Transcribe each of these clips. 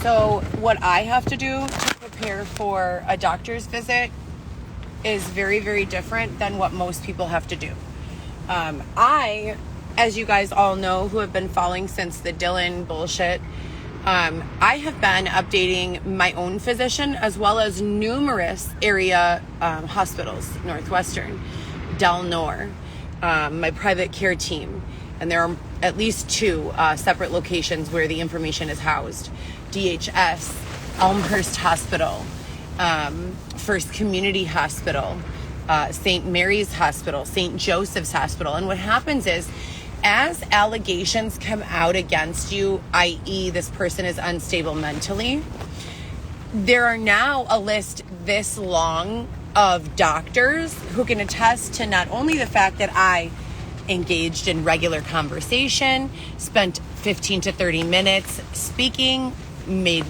So what I have to do to prepare for a doctor's visit is very, very different than what most people have to do. I, as you guys all know who have been following since the Dylan bullshit, I have been updating my own physician as well as numerous area hospitals, Northwestern, Del Nor, my private care team, and there are at least 2 separate locations where the information is housed. DHS, Elmhurst Hospital, First Community Hospital, St. Mary's Hospital, St. Joseph's Hospital. And what happens is, as allegations come out against you, i.e. this person is unstable mentally, there are now a list this long of doctors who can attest to not only the fact that I engaged in regular conversation, spent 15 to 30 minutes speaking, made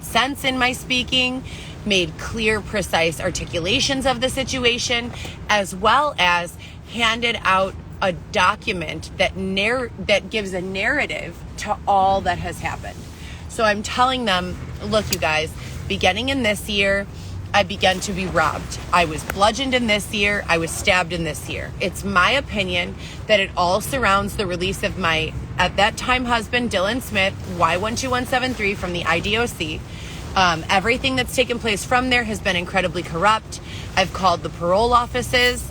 sense in my speaking, made clear, precise articulations of the situation, as well as handed out a document that gives a narrative to all that has happened. So I'm telling them, look, you guys, beginning in this year, I began to be robbed. I was bludgeoned in this year. I was stabbed in this year. It's my opinion that it all surrounds the release of my, at that time, husband, Dylan Smith, Y12173 from the IDOC. Everything that's taken place from there has been incredibly corrupt. I've called the parole offices.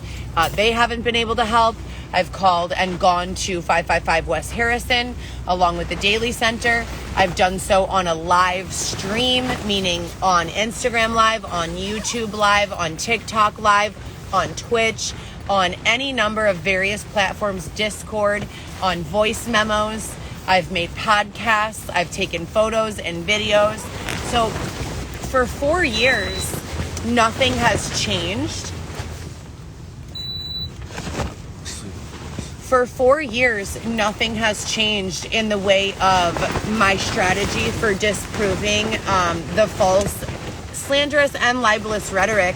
They haven't been able to help. I've called and gone to 555 West Harrison along with the Daily Center. I've done so on a live stream, meaning on Instagram Live, on YouTube Live, on TikTok Live, on Twitch, on any number of various platforms, Discord, on voice memos. I've made podcasts. I've taken photos and videos. So for 4 years, nothing has changed. For 4 years, nothing has changed in the way of my strategy for disproving the false, slanderous, and libelous rhetoric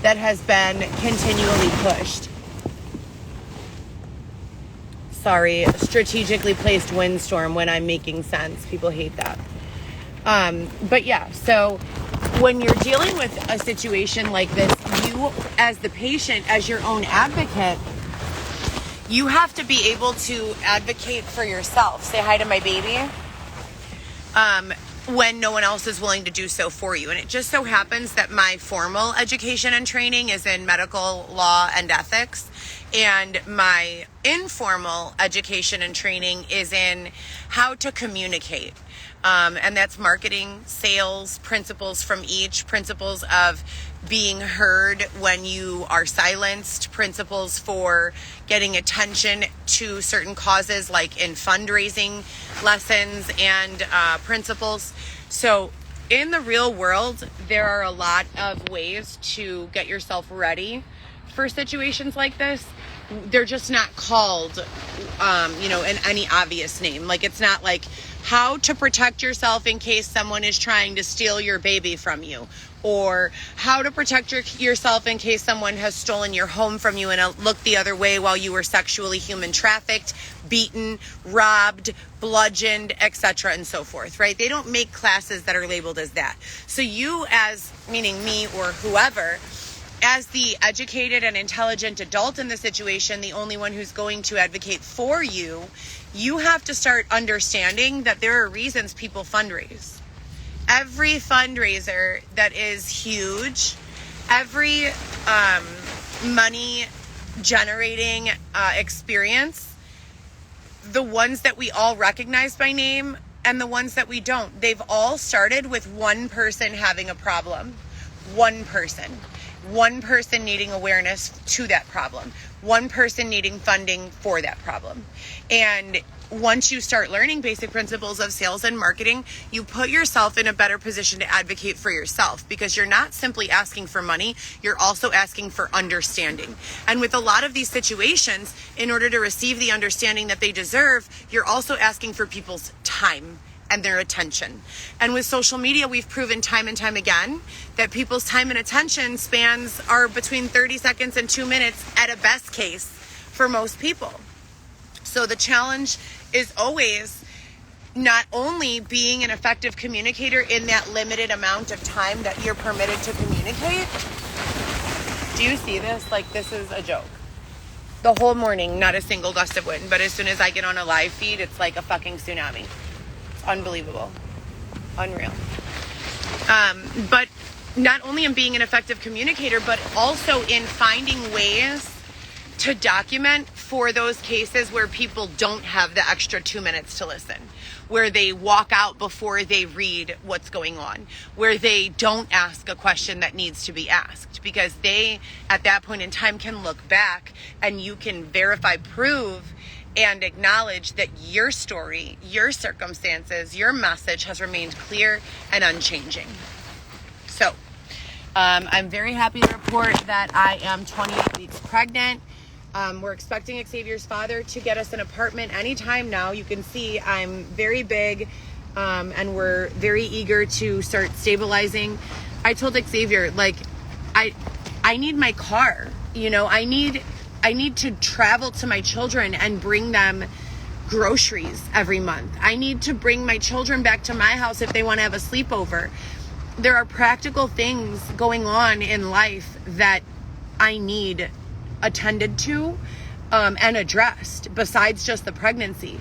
that has been continually pushed. Sorry, strategically placed windstorm when I'm making sense. People hate that. But yeah, so when you're dealing with a situation like this, you as the patient, as your own advocate, you have to be able to advocate for yourself. Say hi to my baby. When no one else is willing to do so for you. And it just so happens that my formal education and training is in medical law and ethics. And my informal education and training is in how to communicate. And that's marketing, sales, principles from each, principles of being heard when you are silenced, principles for getting attention to certain causes like in fundraising lessons and principles. So in the real world, there are a lot of ways to get yourself ready for situations like this. They're just not called, in any obvious name. Like, it's not like how to protect yourself in case someone is trying to steal your baby from you, or how to protect yourself in case someone has stolen your home from you and looked the other way while you were sexually human trafficked, beaten, robbed, bludgeoned, etc. and so forth, right? They don't make classes that are labeled as that. So you, as meaning me or whoever, as the educated and intelligent adult in the situation, the only one who's going to advocate for you, you have to start understanding that there are reasons people fundraise. Every fundraiser that is huge, every money generating experience, the ones that we all recognize by name and the ones that we don't, they've all started with one person having a problem. One person needing awareness to that problem, one person needing funding for that problem. And once you start learning basic principles of sales and marketing, you put yourself in a better position to advocate for yourself, because you're not simply asking for money, you're also asking for understanding. And with a lot of these situations, in order to receive the understanding that they deserve, you're also asking for people's time and their attention. And with social media, we've proven time and time again that people's time and attention spans are between 30 seconds and 2 minutes at a best case for most people. So the challenge is always not only being an effective communicator in that limited amount of time that you're permitted to communicate. Do you see this? Like, this is a joke. The whole morning, not a single gust of wind. But as soon as I get on a live feed, it's like a fucking tsunami. It's unbelievable. Unreal. But not only in being an effective communicator, but also in finding ways to document for those cases where people don't have the extra 2 minutes to listen, where they walk out before they read what's going on, where they don't ask a question that needs to be asked, because they, at that point in time, can look back and you can verify, prove, and acknowledge that your story, your circumstances, your message has remained clear and unchanging. So, I'm very happy to report that I am 28 weeks pregnant. We're expecting Xavier's father to get us an apartment anytime now. You can see I'm very big, and we're very eager to start stabilizing. I told Xavier, like, I need my car. You know, I need to travel to my children and bring them groceries every month. I need to bring my children back to my house if they want to have a sleepover. There are practical things going on in life that I need attended to and addressed besides just the pregnancy.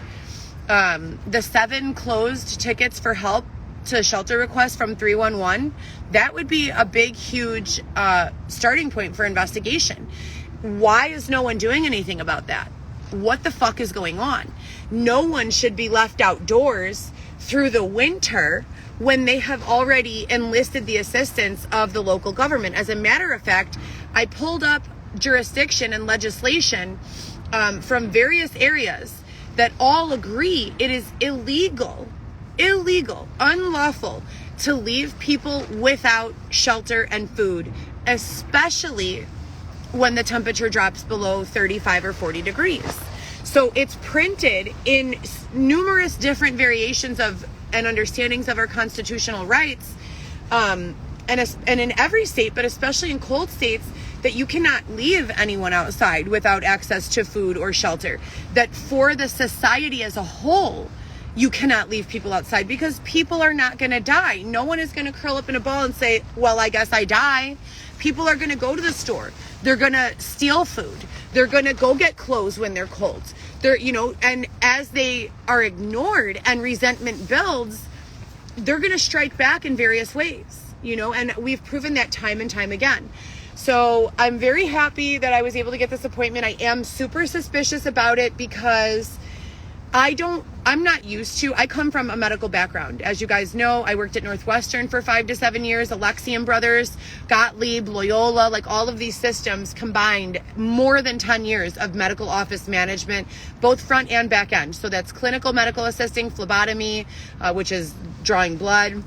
The 7 closed tickets for help to shelter requests from 311, that would be a big, huge starting point for investigation. Why is no one doing anything about that? What the fuck is going on? No one should be left outdoors through the winter when they have already enlisted the assistance of the local government. As a matter of fact, I pulled up jurisdiction and legislation from various areas that all agree it is illegal, unlawful to leave people without shelter and food, especially when the temperature drops below 35 or 40 degrees. So it's printed in numerous different variations of and understandings of our constitutional rights, and in every state, but especially in cold states, that you cannot leave anyone outside without access to food or shelter. That for the society as a whole, you cannot leave people outside because people are not going to die. No one is going to curl up in a ball and say, well, I guess I die. People are going to go to the store. They're going to steal food. They're going to go get clothes when they're cold. They're, you know, and as they are ignored and resentment builds, they're going to strike back in various ways, you know, and we've proven that time and time again. So I'm very happy that I was able to get this appointment. I am super suspicious about it because I'm not used to, I come from a medical background. As you guys know, I worked at Northwestern for 5 to 7 years, Alexian Brothers, Gottlieb, Loyola, like all of these systems combined, more than 10 years of medical office management, both front and back end. So that's clinical medical assisting, phlebotomy, which is drawing blood,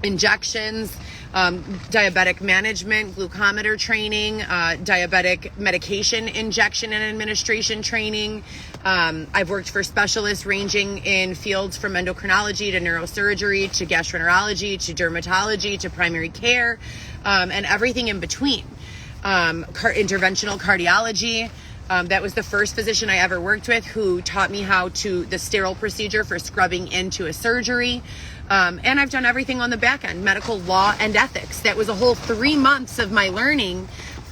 injections, diabetic management, glucometer training, diabetic medication injection and administration training. I've worked for specialists ranging in fields from endocrinology to neurosurgery to gastroenterology to dermatology to primary care, and everything in between. Interventional cardiology. That was the first physician I ever worked with who taught me how to, the sterile procedure for scrubbing into a surgery. And I've done everything on the back end, medical law and ethics. That was a whole 3 months of my learning,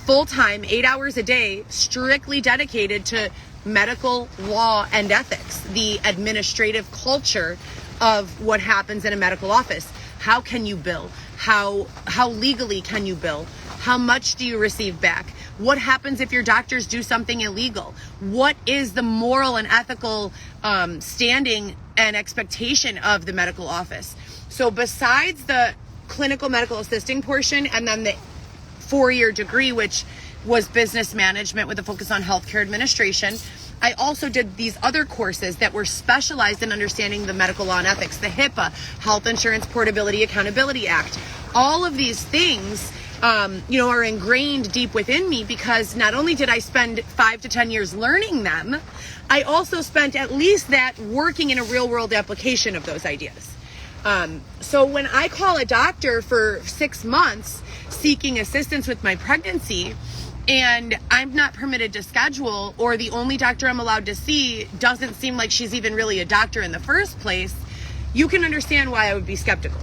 full-time, 8 hours a day, strictly dedicated to medical law and ethics, the administrative culture of what happens in a medical office. How can you bill? How legally can you bill? How much do you receive back? What happens if your doctors do something illegal? What is the moral and ethical standing and expectation of the medical office? So besides the clinical medical assisting portion and then the 4-year degree, which was business management with a focus on healthcare administration, I also did these other courses that were specialized in understanding the medical law and ethics, the HIPAA, Health Insurance Portability Accountability Act. All of these things are ingrained deep within me because not only did I spend 5 to 10 years learning them, I also spent at least that working in a real world application of those ideas. So when I call a doctor for 6 months seeking assistance with my pregnancy and I'm not permitted to schedule, or the only doctor I'm allowed to see doesn't seem like she's even really a doctor in the first place, you can understand why I would be skeptical.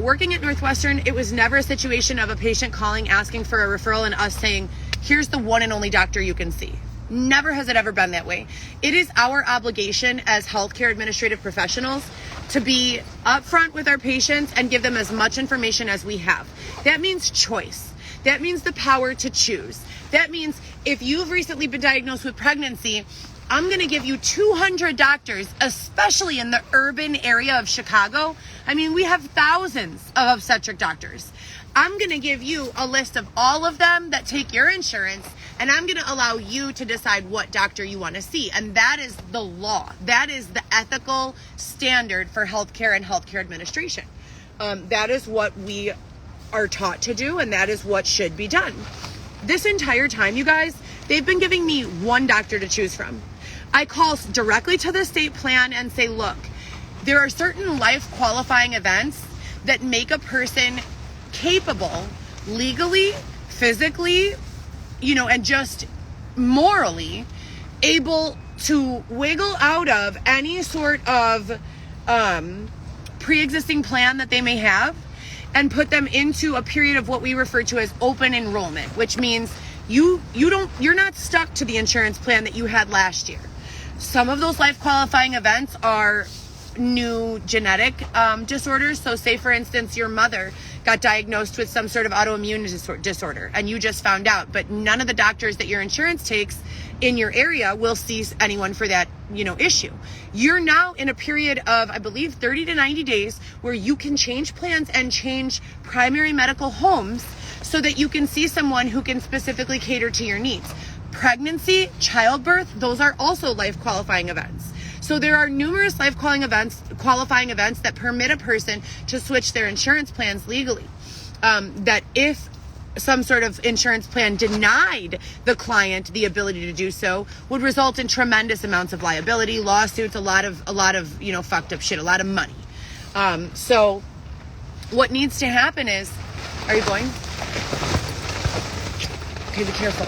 Working at Northwestern, it was never a situation of a patient calling, asking for a referral, and us saying, here's the one and only doctor you can see. Never has it ever been that way. It is our obligation as healthcare administrative professionals to be upfront with our patients and give them as much information as we have. That means choice. That means the power to choose. That means if you've recently been diagnosed with pregnancy, I'm going to give you 200 doctors, especially in the urban area of Chicago. I mean, we have thousands of obstetric doctors. I'm going to give you a list of all of them that take your insurance, and I'm going to allow you to decide what doctor you want to see. And that is the law. That is the ethical standard for healthcare and healthcare administration. That is what we are taught to do, and that is what should be done. This entire time, you guys, they've been giving me one doctor to choose from. I call directly to the state plan and say, look, there are certain life qualifying events that make a person capable legally, physically, and just morally able to wiggle out of any sort of pre-existing plan that they may have and put them into a period of what we refer to as open enrollment, which means you're not stuck to the insurance plan that you had last year. Some of those life qualifying events are new genetic disorders. So say, for instance, your mother got diagnosed with some sort of autoimmune disorder and you just found out, but none of the doctors that your insurance takes in your area will see anyone for that, issue. You're now in a period of, I believe, 30 to 90 days where you can change plans and change primary medical homes so that you can see someone who can specifically cater to your needs. Pregnancy, childbirth, those are also life qualifying events. So there are numerous life qualifying events that permit a person to switch their insurance plans legally. That if some sort of insurance plan denied the client the ability to do so, would result in tremendous amounts of liability, lawsuits, a lot of fucked up shit, a lot of money. So what needs to happen is, are you going? Okay, be careful.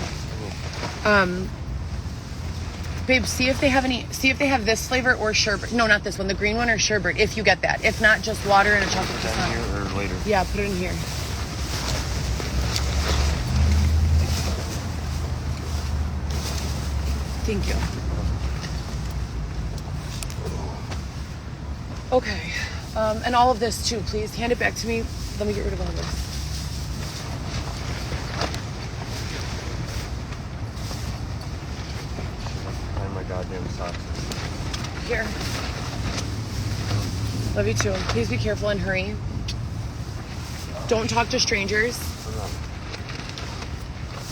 Babe, see if they have this flavor or sherbet. No, not this one, the green one or sherbet, if you get that. If not, just water and a chocolate croissant. Here or later? Yeah, put it in here. Thank you. Okay, and all of this too, please. Hand it back to me. Let me get rid of all this. Goddamn socks. Here. Love you too. Please be careful and hurry. Don't talk to strangers.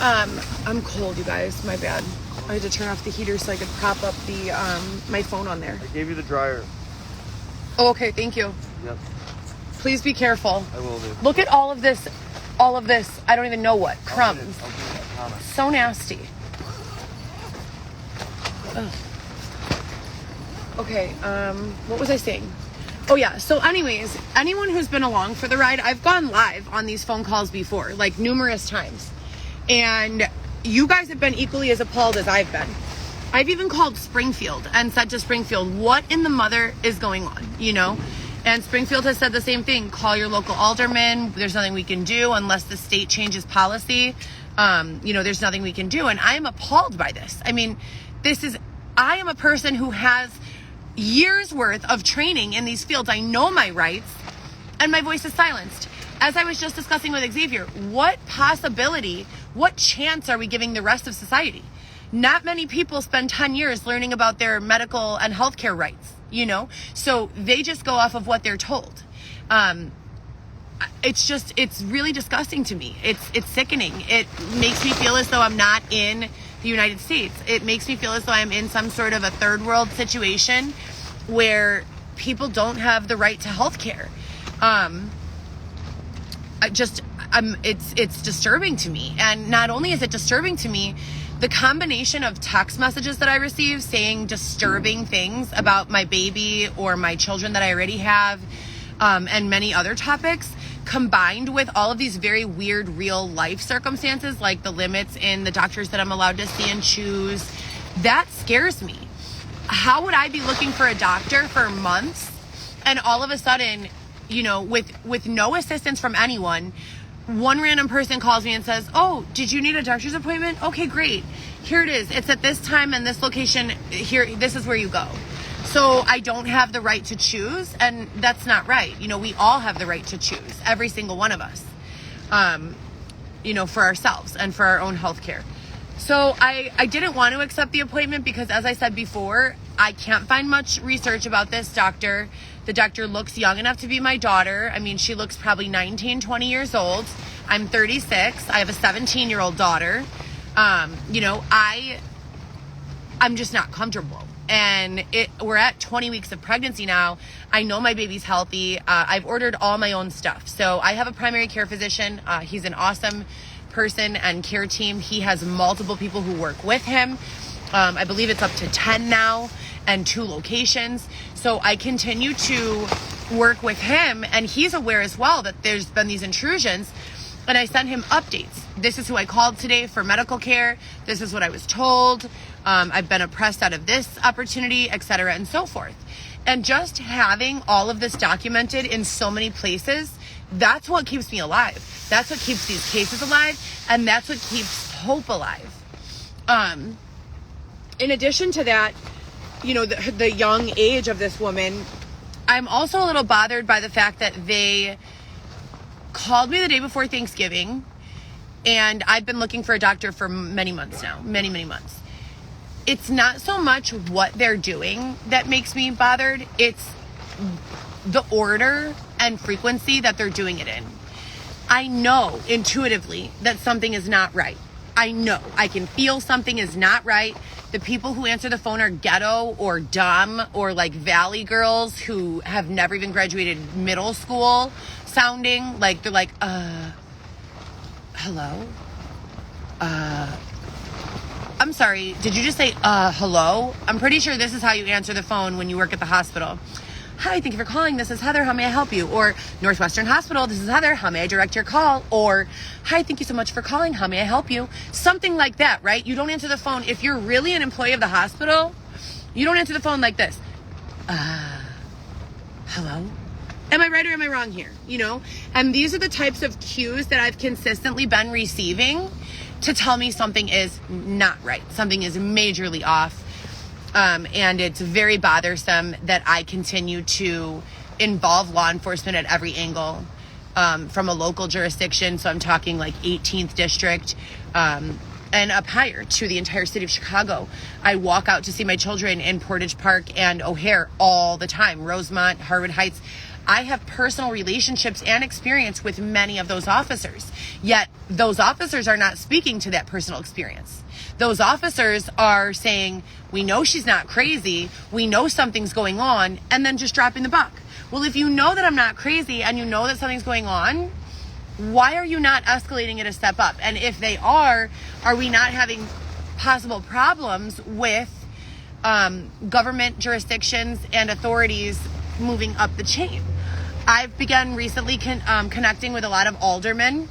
I'm cold, you guys. My bad. I had to turn off the heater so I could prop up the my phone on there. I gave you the dryer. Oh, okay. Thank you. Yep. Please be careful. I will do. Look at all of this. I don't even know what. Crumbs. I'll do it, I promise. So nasty. Ugh. Okay, what was I saying? Oh yeah, so anyways, anyone who's been along for the ride, I've gone live on these phone calls before, like numerous times. And you guys have been equally as appalled as I've been. I've even called Springfield and said to Springfield, what in the mother is going on, And Springfield has said the same thing. Call your local alderman. There's nothing we can do unless the state changes policy. There's nothing we can do. And I am appalled by this. I mean, I am a person who has years worth of training in these fields. I know my rights and my voice is silenced. As I was just discussing with Xavier, what possibility, what chance are we giving the rest of society? Not many people spend 10 years learning about their medical and healthcare rights, so they just go off of what they're told. It's really disgusting to me. It's sickening. It makes me feel as though I'm not in the United States. It makes me feel as though I'm in some sort of a third world situation where people don't have the right to health care. It's disturbing to me. And not only is it disturbing to me, the combination of text messages that I receive saying disturbing things about my baby or my children that I already have, and many other topics, combined with all of these very weird real life circumstances, like the limits in the doctors that I'm allowed to see and choose, that scares me. How would I be looking for a doctor for months And all of a sudden, with no assistance from anyone, one random person calls me and says, oh, did you need a doctor's appointment? Okay, great. Here it is. It's at this time and this location. Here, this is where you go. So I don't have the right to choose, and that's not right. We all have the right to choose, every single one of us, for ourselves and for our own health care. So I didn't want to accept the appointment because, as I said before, I can't find much research about this doctor. The doctor looks young enough to be my daughter. I mean, she looks probably 19, 20 years old. I'm 36. I have a 17-year-old daughter. I'm just not comfortable. And we're at 20 weeks of pregnancy now. I know my baby's healthy. I've ordered all my own stuff. So I have a primary care physician. He's an awesome person and care team. He has multiple people who work with him. I believe it's up to 10 now and 2 locations. So I continue to work with him, and he's aware as well that there's been these intrusions. And I send him updates. This is who I called today for medical care. This is what I was told. I've been oppressed out of this opportunity, etc., and so forth. And just having all of this documented in so many places, that's what keeps me alive. That's what keeps these cases alive, and that's what keeps hope alive. In addition to that, the young age of this woman, I'm also a little bothered by the fact that they called me the day before Thanksgiving, and I've been looking for a doctor for many months now, many months. It's not so much what they're doing that makes me bothered. It's the order and frequency that they're doing it in. I know intuitively that something is not right. I know. I can feel something is not right. The people who answer the phone are ghetto or dumb or like valley girls who have never even graduated middle school sounding. Like they're like, hello? I'm sorry, did you just say, hello? I'm pretty sure this is how you answer the phone when you work at the hospital. Hi, thank you for calling. This is Heather. How may I help you? Or Northwestern Hospital. This is Heather. How may I direct your call? Or hi, thank you so much for calling. How may I help you? Something like that, right? You don't answer the phone. If you're really an employee of the hospital, you don't answer the phone like this. Hello? Am I right or am I wrong here? And these are the types of cues that I've consistently been receiving to tell me something is not right. Something is majorly off. And it's very bothersome that I continue to involve law enforcement at every angle, from a local jurisdiction. So I'm talking like 18th district, and up higher to the entire city of Chicago. I walk out to see my children in Portage Park and O'Hare all the time, Rosemont, Harwood Heights. I have personal relationships and experience with many of those officers, yet those officers are not speaking to that personal experience. Those officers are saying, we know she's not crazy, we know something's going on, and then just dropping the buck. Well, if you know that I'm not crazy and you know that something's going on, why are you not escalating it a step up? And if they are we not having possible problems with government jurisdictions and authorities moving up the chain? I've begun recently connecting with a lot of aldermen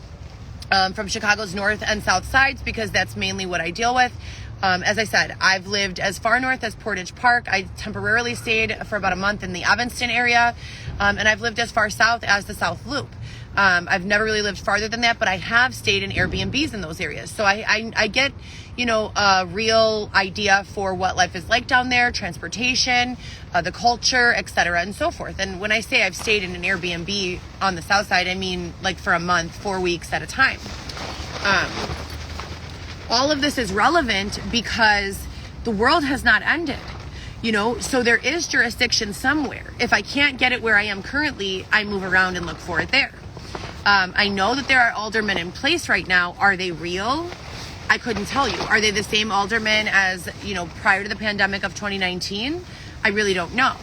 from Chicago's north and south sides because that's mainly what I deal with. As I said, I've lived as far north as Portage Park. I temporarily stayed for about a month in the Evanston area, and I've lived as far south as the South Loop. I've never really lived farther than that, but I have stayed in Airbnbs in those areas. So I get, a real idea for what life is like down there, transportation, the culture, etc., and so forth. And when I say I've stayed in an Airbnb on the south side, I mean like for a month, 4 weeks at a time. All of this is relevant because the world has not ended, so there is jurisdiction somewhere. If I can't get it where I am currently, I move around and look for it there. I know that there are aldermen in place right now. Are they real? I couldn't tell you. Are they the same aldermen as, prior to the pandemic of 2019? I really don't know.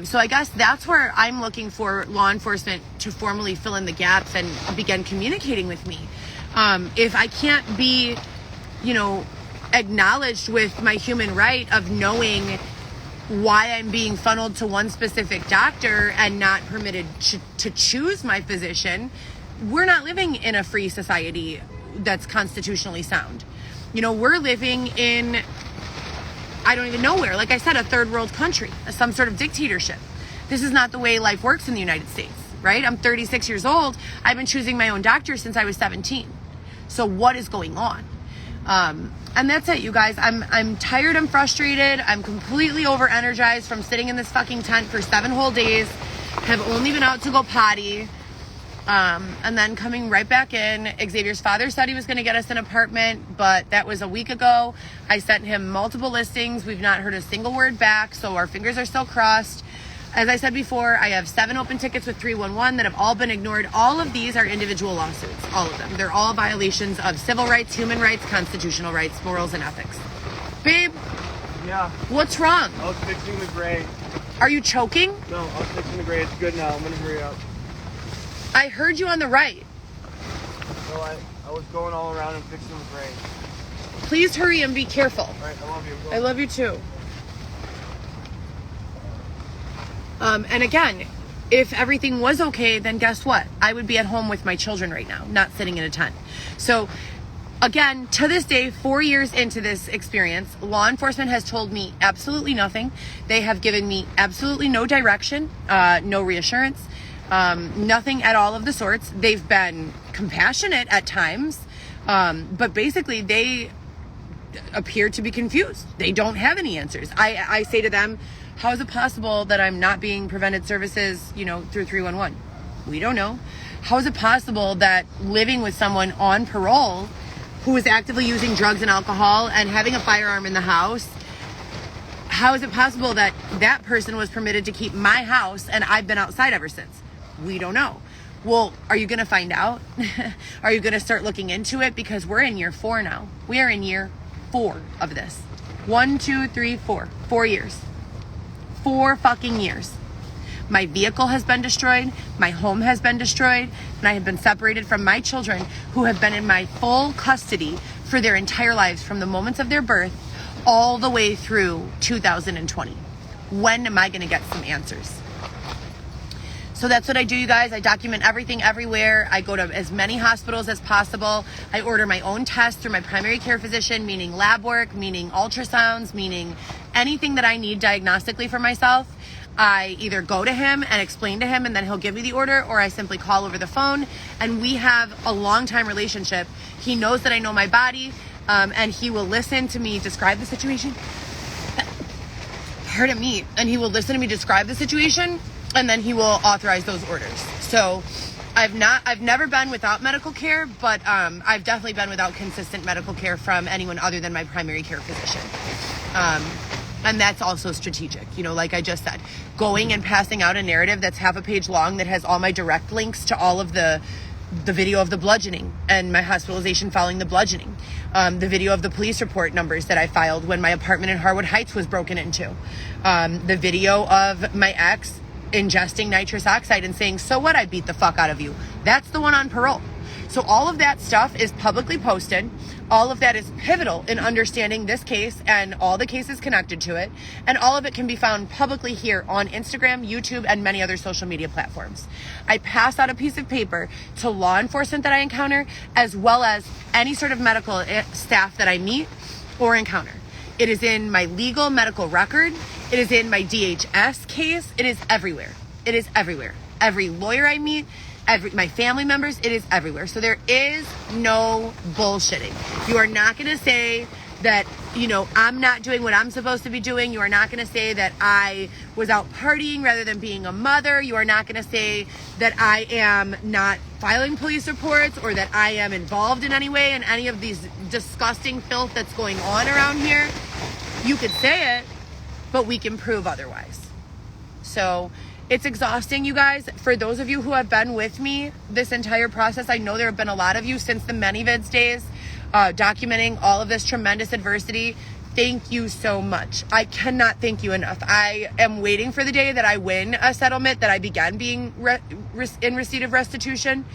So I guess that's where I'm looking for law enforcement to formally fill in the gaps and begin communicating with me. If I can't be, acknowledged with my human right of knowing why I'm being funneled to one specific doctor and not permitted to choose my physician, we're not living in a free society that's constitutionally sound. We're living in, I don't even know where, like I said, a third world country, some sort of dictatorship. This is not the way life works in the United States, right? I'm 36 years old. I've been choosing my own doctor since I was 17. So what is going on? And that's it, you guys. I'm tired. I'm frustrated. I'm completely over energized from sitting in this fucking tent for 7 whole days. Have only been out to go potty. And then coming right back in. Xavier's father said he was going to get us an apartment, but that was a week ago. I sent him multiple listings. We've not heard a single word back, so our fingers are still crossed. As I said before, I have 7 open tickets with 311 that have all been ignored. All of these are individual lawsuits, all of them. They're all violations of civil rights, human rights, constitutional rights, morals, and ethics. Babe? Yeah. What's wrong? I was fixing the gray. Are you choking? No, I was fixing the gray. It's good now. I'm going to hurry up. I heard you on the right. No, I was going all around and fixing the gray. Please hurry and be careful. All right, I love you. I love you too. And again, if everything was okay, then guess what? I would be at home with my children right now, not sitting in a tent. So again, to this day, 4 years into this experience, law enforcement has told me absolutely nothing. They have given me absolutely no direction, no reassurance, nothing at all of the sorts. They've been compassionate at times, but basically they appear to be confused. They don't have any answers. I say to them, how is it possible that I'm not being prevented services, through 311? We don't know. How is it possible that living with someone on parole who is actively using drugs and alcohol and having a firearm in the house, how is it possible that that person was permitted to keep my house and I've been outside ever since? We don't know. Well, are you going to find out? Are you going to start looking into it? Because we're in year 4 now. We are in year 4 of this. 1, 2, 3, 4. 4 years. 4 fucking years. My vehicle has been destroyed. My home has been destroyed. And I have been separated from my children who have been in my full custody for their entire lives from the moments of their birth all the way through 2020. When am I going to get some answers? So that's what I do, you guys. I document everything everywhere. I go to as many hospitals as possible. I order my own tests through my primary care physician, meaning lab work, meaning ultrasounds, meaning anything that I need diagnostically for myself. I either go to him and explain to him and then he'll give me the order, or I simply call over the phone, and we have a long time relationship. He knows that I know my body, and he will listen to me describe the situation. Pardon me. And he will listen to me describe the situation, and then he will authorize those orders. So I've never been without medical care, but I've definitely been without consistent medical care from anyone other than my primary care physician. And that's also strategic, like I just said, going and passing out a narrative that's half a page long that has all my direct links to all of the video of the bludgeoning and my hospitalization following the bludgeoning, the video of the police report numbers that I filed when my apartment in Harwood Heights was broken into, the video of my ex ingesting nitrous oxide and saying, so what, I beat the fuck out of you. That's the one on parole. So all of that stuff is publicly posted. All of that is pivotal in understanding this case and all the cases connected to it. And all of it can be found publicly here on Instagram, YouTube, and many other social media platforms. I pass out a piece of paper to law enforcement that I encounter, as well as any sort of medical staff that I meet or encounter. It is in my legal medical record. It is in my DHS case. It is everywhere. It is everywhere. Every lawyer I meet, my family members, it is everywhere. So there is no bullshitting. You are not going to say that, I'm not doing what I'm supposed to be doing. You are not going to say that I was out partying rather than being a mother. You are not going to say that I am not filing police reports or that I am involved in any way in any of these disgusting filth that's going on around here. You could say it, but we can prove otherwise. So it's exhausting, you guys. For those of you who have been with me this entire process, I know there have been a lot of you since the ManyVids days, documenting all of this tremendous adversity. Thank you so much. I cannot thank you enough. I am waiting for the day that I win a settlement, that I began being in receipt of restitution,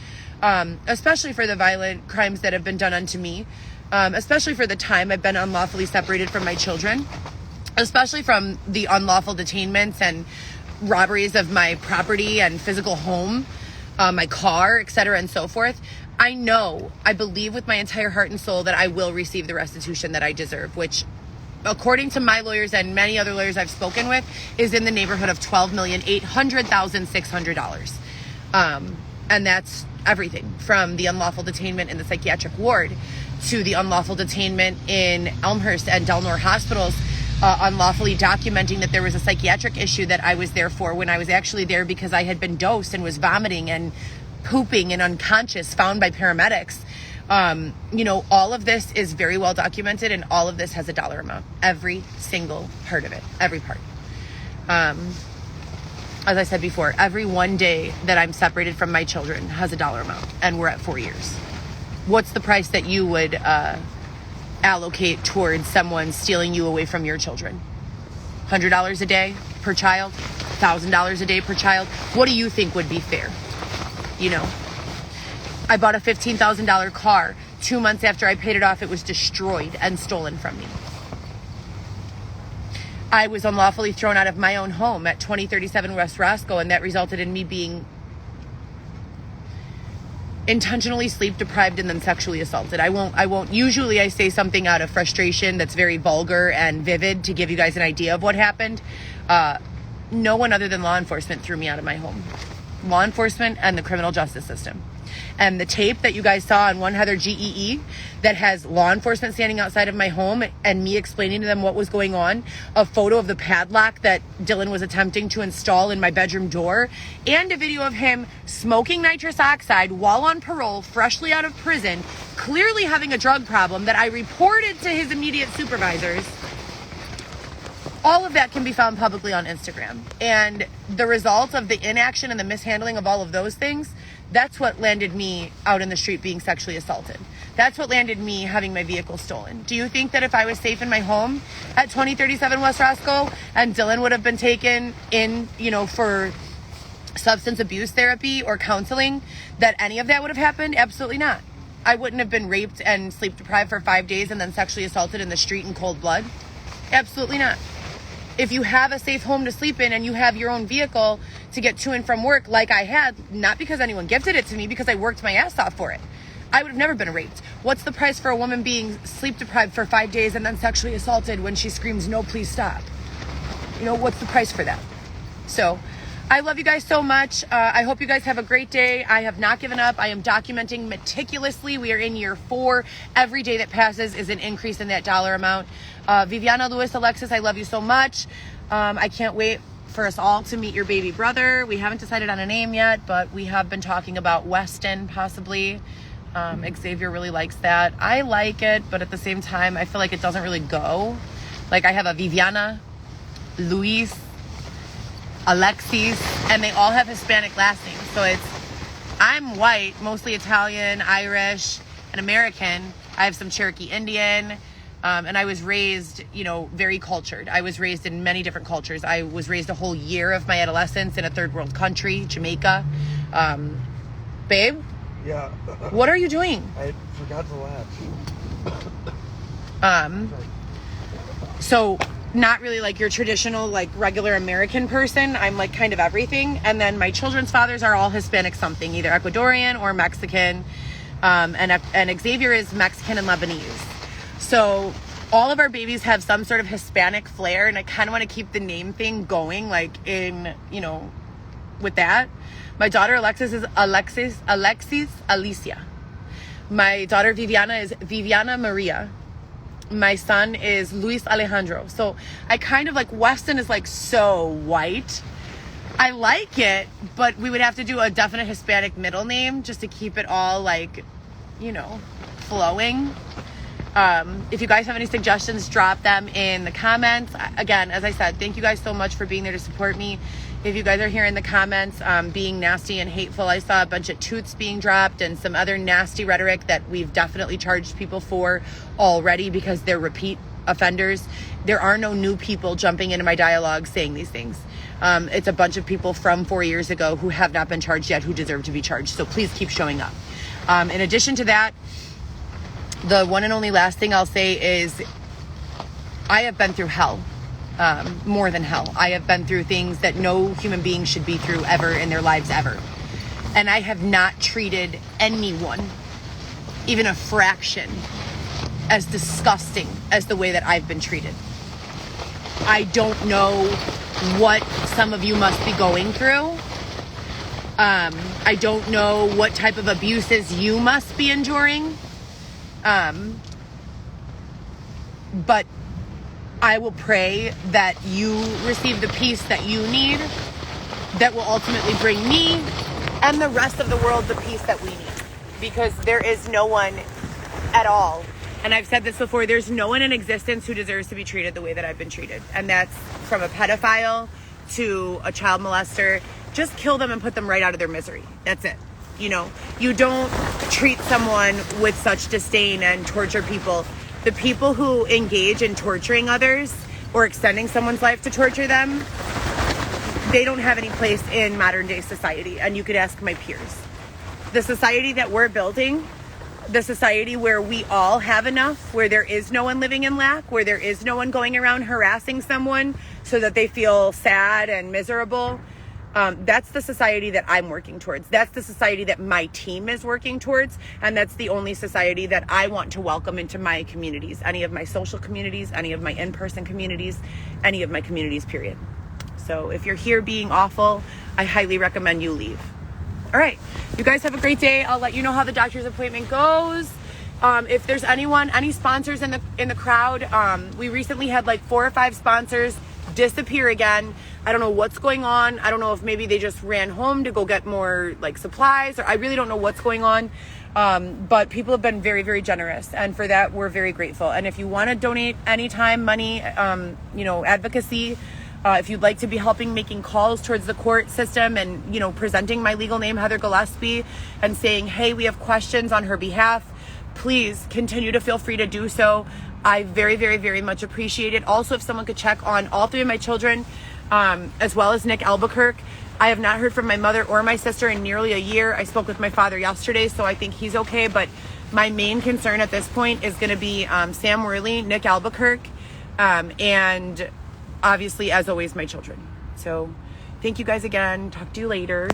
especially for the violent crimes that have been done unto me, especially for the time I've been unlawfully separated from my children, especially from the unlawful detainments and robberies of my property and physical home, my car, etc., and so forth. I believe with my entire heart and soul that I will receive the restitution that I deserve, which according to my lawyers and many other lawyers I've spoken with, is in the neighborhood of $12,800,600. And that's everything from the unlawful detainment in the psychiatric ward to the unlawful detainment in Elmhurst and Delnor hospitals, unlawfully documenting that there was a psychiatric issue that I was there for when I was actually there because I had been dosed and was vomiting and pooping and unconscious, found by paramedics. All of this is very well documented, and all of this has a dollar amount. Every single part of it. Every part. As I said before, every one day that I'm separated from my children has a dollar amount, and we're at 4 years. What's the price that you would allocate towards someone stealing you away from your children? $100 a day per child? $1,000 a day per child? What do you think would be fair? I bought a $15,000 car. 2 months after I paid it off, it was destroyed and stolen from me. I was unlawfully thrown out of my own home at 2037 West Roscoe, and that resulted in me being intentionally sleep deprived and then sexually assaulted. I won't usually I say something out of frustration that's very vulgar and vivid to give you guys an idea of what happened. No one other than law enforcement threw me out of my home. Law enforcement and the criminal justice system. And the tape that you guys saw on One Heather GEE that has law enforcement standing outside of my home and me explaining to them what was going on, a photo of the padlock that Dylan was attempting to install in my bedroom door, and a video of him smoking nitrous oxide while on parole, freshly out of prison, clearly having a drug problem that I reported to his immediate supervisors. All of that can be found publicly on Instagram. And the result of the inaction and the mishandling of all of those things, that's what landed me out in the street being sexually assaulted. That's what landed me having my vehicle stolen. Do you think that if I was safe in my home at 2037 West Roscoe and Dylan would have been taken in, for substance abuse therapy or counseling, that any of that would have happened? Absolutely not. I wouldn't have been raped and sleep deprived for 5 days and then sexually assaulted in the street in cold blood. Absolutely not. If you have a safe home to sleep in and you have your own vehicle to get to and from work like I had, not because anyone gifted it to me, because I worked my ass off for it, I would have never been raped. What's the price for a woman being sleep deprived for 5 days and then sexually assaulted when she screams, "No, please stop"? What's the price for that? So I love you guys so much. I hope you guys have a great day. I have not given up. I am documenting meticulously. We are in year 4. Every day that passes is an increase in that dollar amount. Viviana, Lewis, Alexis, I love you so much. I can't wait for us all to meet your baby brother. We haven't decided on a name yet, but we have been talking about Weston possibly. Xavier really likes that. I like it, but at the same time, I feel like it doesn't really go. Like I have a Viviana, Luis, Alexis, and they all have Hispanic last names. So I'm white, mostly Italian, Irish, and American. I have some Cherokee Indian. And I was raised, very cultured. I was raised in many different cultures. I was raised a whole year of my adolescence in a third world country, Jamaica. Babe? Yeah. What are you doing? I forgot to latch. So not really like your traditional, like regular American person. I'm like kind of everything. And then my children's fathers are all Hispanic something, either Ecuadorian or Mexican. And Xavier is Mexican and Lebanese. So all of our babies have some sort of Hispanic flair, and I kind of want to keep the name thing going, like in, with that. My daughter Alexis is Alexis Alicia. My daughter Viviana is Viviana Maria. My son is Luis Alejandro. So I kind of like, Weston is like so white. I like it, but we would have to do a definite Hispanic middle name just to keep it all like, flowing. If you guys have any suggestions, drop them in the comments. Again, as I said, thank you guys so much for being there to support me. If you guys are here in the comments being nasty and hateful, I saw a bunch of toots being dropped and some other nasty rhetoric that we've definitely charged people for already because they're repeat offenders. There are no new people jumping into my dialogue saying these things. It's a bunch of people from 4 years ago who have not been charged yet who deserve to be charged. So please keep showing up. In addition to that, the one and only last thing I'll say is I have been through hell, more than hell. I have been through things that no human being should be through ever in their lives ever. And I have not treated anyone, even a fraction, as disgusting as the way that I've been treated. I don't know what some of you must be going through. I don't know what type of abuses you must be enduring. But I will pray that you receive the peace that you need, that will ultimately bring me and the rest of the world the peace that we need. Because there is no one at all, and I've said this before, there's no one in existence who deserves to be treated the way that I've been treated. And that's from a pedophile to a child molester. Just kill them and put them right out of their misery. That's it. You know, you don't treat someone with such disdain and torture people. The people who engage in torturing others or extending someone's life to torture them, they don't have any place in modern day society. And you could ask my peers. The society that we're building, the society where we all have enough, where there is no one living in lack, where there is no one going around harassing someone so that they feel sad and miserable, that's the society that I'm working towards. That's the society that my team is working towards. And that's the only society that I want to welcome into my communities, any of my social communities, any of my in-person communities, any of my communities, period. So if you're here being awful, I highly recommend you leave. All right, you guys have a great day. I'll let you know how the doctor's appointment goes. If there's any sponsors in the crowd, we recently had like 4 or 5 sponsors disappear again. I don't know what's going on. I don't know if maybe they just ran home to go get more like supplies, or I really don't know what's going on. But people have been very, very generous, and for that we're very grateful. And if you want to donate any time, money, advocacy. If you'd like to be helping making calls towards the court system and, presenting my legal name, Heather Gillespie, and saying, hey, we have questions on her behalf, please continue to feel free to do so. I very, very, very much appreciate it. Also, if someone could check on all 3 of my children, as well as Nick Albuquerque. I have not heard from my mother or my sister in nearly a year. I spoke with my father yesterday, so I think he's okay. But my main concern at this point is going to be Sam Worley, Nick Albuquerque, and obviously, as always, my children. So thank you guys again. Talk to you later.